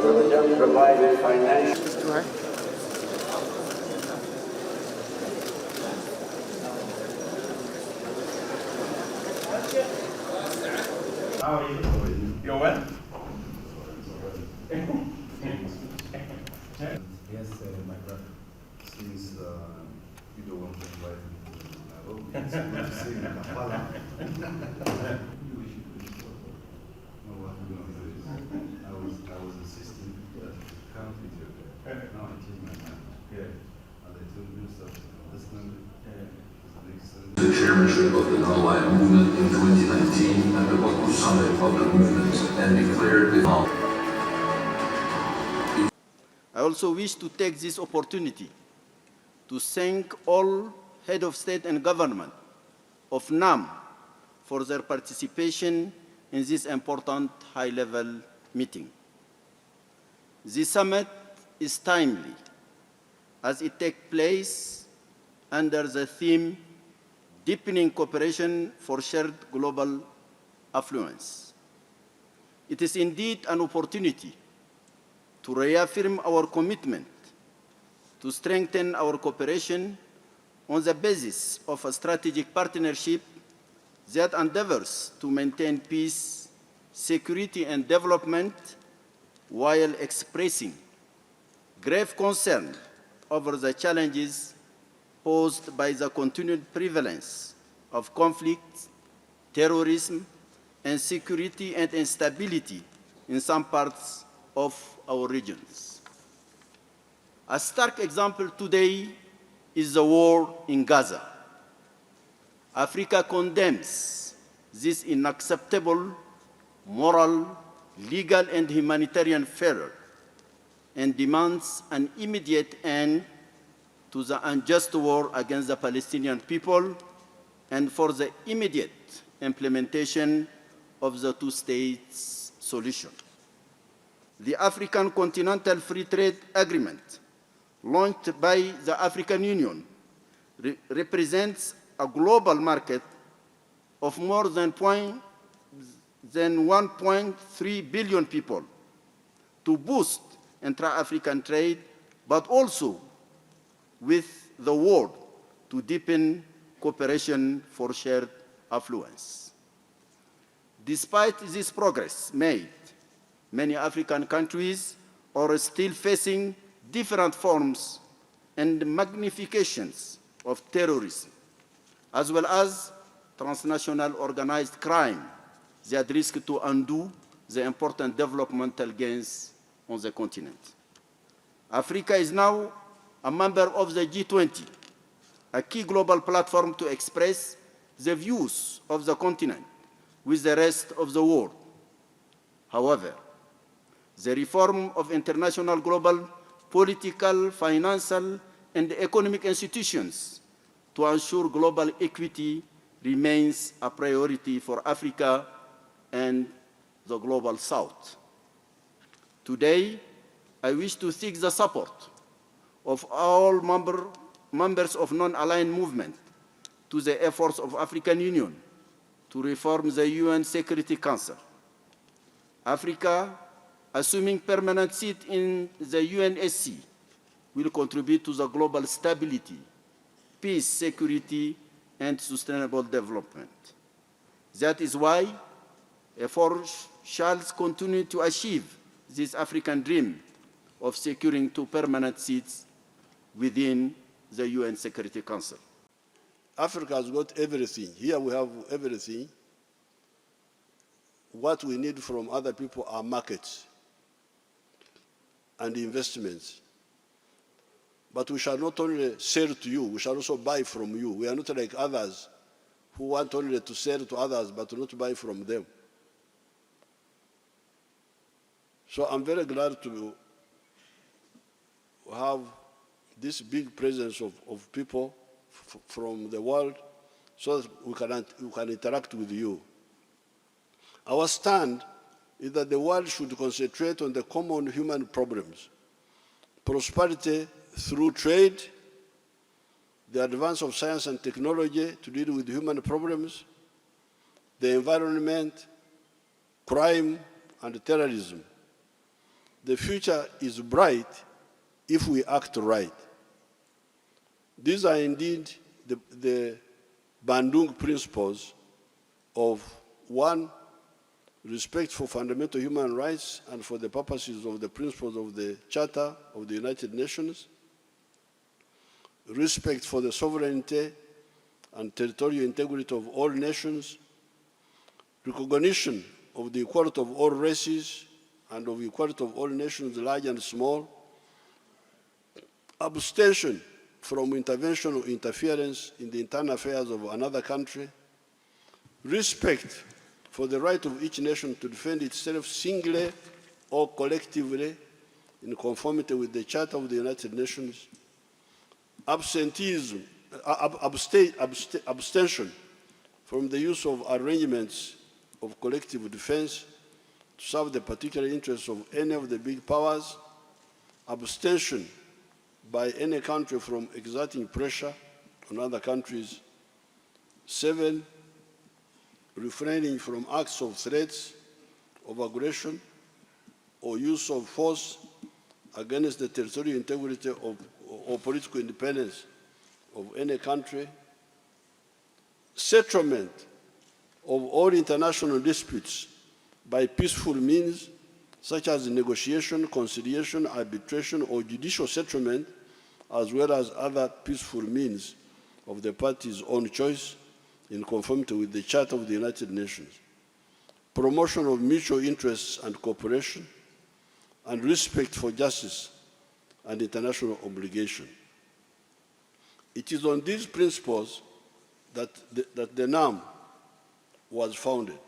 Azerbaijan provided financial. How are you? You're well? Yes, my brother. Since you don't want to invite me to Nairobi, it's good to see you in Kampala. No, what we're going to do is, I was insisting that you come with your dad. Now I changed my mind. Yeah. And I told you stuff, understand it? The chairmanship of the non-aligned movement in 2019 at the Baku Summit of the movement and declared it out. I also wish to take this opportunity to thank all head of state and government of NAM for their participation in this important high-level meeting. This summit is timely as it takes place under the theme Deepening Cooperation for Shared Global Affluence. It is indeed an opportunity to reaffirm our commitment to strengthen our cooperation on the basis of a strategic partnership that endeavors to maintain peace, security, and development while expressing grave concern over the challenges posed by the continued prevalence of conflict, terrorism, and security and instability in some parts of our regions. A stark example today is the war in Gaza. Africa condemns this unacceptable moral, legal, and humanitarian failure and demands an immediate end to the unjust war against the Palestinian people and for the immediate implementation of the two-state solution. The African Continental Free Trade Agreement, launched by the African Union, represents a global market of more than 1.3 billion people to boost intra-African trade, but also with the world to deepen cooperation for shared affluence. Despite this progress made, many African countries are still facing different forms and magnifications of terrorism, as well as transnational organized crime that risk to undo the important developmental gains on the continent. Africa is now a member of the G20, a key global platform to express the views of the continent with the rest of the world. However, the reform of international global political, financial, and economic institutions to ensure global equity remains a priority for Africa and the global South. Today, I wish to seek the support of all members of non-aligned movement to the efforts of African Union to reform the UN Security Council. Africa, assuming permanent seat in the UNSC, will contribute to the global stability, peace, security, and sustainable development. That is why efforts shall continue to achieve this African dream of securing 2 permanent seats within the UN Security Council. Africa has got everything. Here we have everything. What we need from other people are markets and investments. But we shall not only sell to you, we shall also buy from you. We are not like others who want only to sell to others but not buy from them. So I'm very glad to have this big presence of people from the world so that we can interact with you. Our stand is that the world should concentrate on the common human problems: prosperity through trade, the advance of science and technology to deal with human problems, the environment, crime, and terrorism. the future is bright if we act right. These are indeed the Bandung principles of 1, respect for fundamental human rights and for the purposes of the principles of the Charter of the United Nations, respect for the sovereignty and territorial integrity of all nations, recognition of the equality of all races and of equality of all nations, large and small, abstention from intervention or interference in the internal affairs of another country, respect for the right of each nation to defend itself singly or collectively in conformity with the Charter of the United Nations, abstention from the use of arrangements of collective defense to serve the particular interests of any of the big powers, abstention by any country from exerting pressure on other countries. 7, refraining from acts of threats, of aggression, or use of force against the territorial integrity or political independence of any country. Settlement of all international disputes by peaceful means, such as negotiation, conciliation, arbitration, or judicial settlement, as well as other peaceful means of the parties' own choice in conformity with the Charter of the United Nations. Promotion of mutual interests and cooperation, and respect for justice and international obligation. It is on these principles that the NAM was founded.